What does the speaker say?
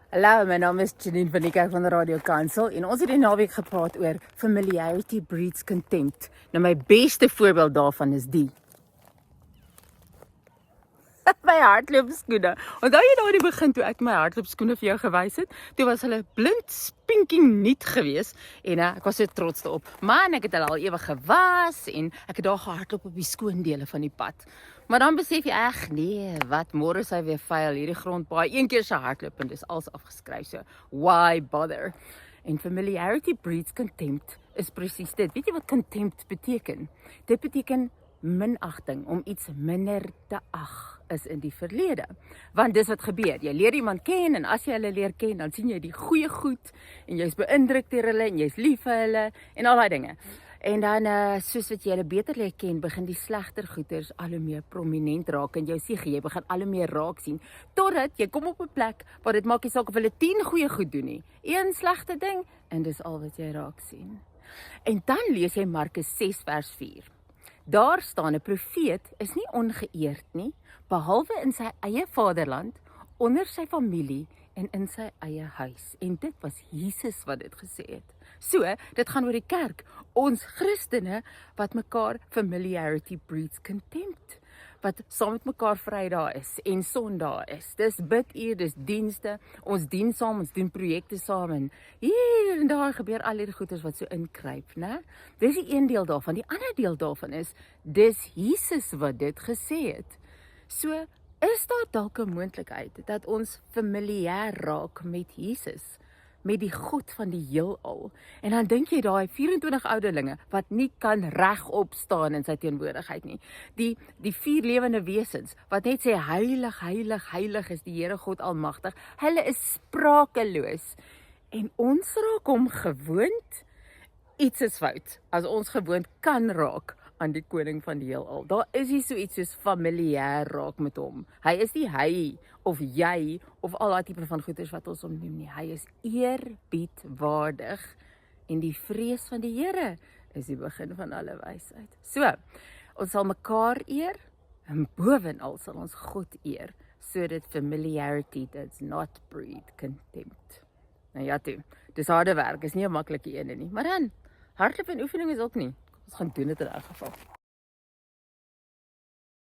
Hallo, my naam is Janine van die Kerk van die Radio Kansel en ons het die naweek gepraat oor familiarity breeds contempt. Nou my beste voorbeeld daarvan is die. My hardloopskoene. Onthou jy daar in die begin toe ek my hardloopskoene vir jou gewys het? Toe was hulle blind spinking nuut gewees en ek was so trots daarop. Man, ek het hulle al ewig gewas en ek het daar gehardloop op die skoon dele van die pad. Maar dan besef jy, nee, wat, môre is hy weer vuil, hierdie grondpaai, een keer sy hardloop en dis alles afgeskryf, so why bother? En familiarity breeds contempt is presies dit. Weet jy wat contempt beteken? Dit beteken minagting, om iets minder te ag is in die verlede. Want dis wat gebeur, jy leer iemand ken en as jy hulle leer ken, dan sien jy die goeie goed en jy's beïndruk deur hulle en jy's lief vir hulle en al daai dinge. En dan, soos wat jy hulle beter leer ken, begin die slegter goeders al hoe meer prominent raak in jou siege. Jy begin al hoe meer raak sien, totdat jy kom op 'n plek waar dit maak nie saak of hulle 10 goeie goed doen nie. Een slegte ding, en dis al wat jy raak sien. En dan lees jy Markus 6 vers 4. Daar staan 'n profeet is nie ongeëerd nie, behalwe in sy eie vaderland, onder sy familie en in sy eie huis. En dit was Jesus wat dit gesê het. So, dit gaan oor die kerk, ons Christene wat mekaar familiarity breeds contempt, wat saam met mekaar Vrydag is en Sondag is. Dis biduur, dis dienste, ons dien saam, ons doen projekte saam en hier en daar gebeur al die goeders wat so inkruip, né? Dis die een deel daarvan. Die ander deel daarvan is, dis Jesus wat dit gesê het. So, is daar dalk 'n moontlikheid dat ons familier raak met Jesus, met die God van die heelal. En dan dink jy daai 24 ouderlinge wat nie kan regop staan in sy teenwoordigheid nie. Die 4 lewende wesens wat net sê heilig, heilig, heilig is die Here God Almagtig. Hulle is sprakeloos. En ons raak hom gewoond. Iets is fout as ons gewoond kan raak aan die koning van die heelal. Daar is nie so iets soos familier raak met hom. Hy is nie hy of jy of al daai tipe van goeders wat ons hom noem nie. Hy is eerbiedwaardig en die vrees van die Here is die begin van alle wysheid. So, ons sal mekaar eer en bovenal sal ons God eer, sodat familiarity does not breed contempt. Nou ja toe, dis harde werk, is nie 'n maklike een nie, maar dan hardloop en oefening is ook nie. Ons gaan doen dit in elk geval.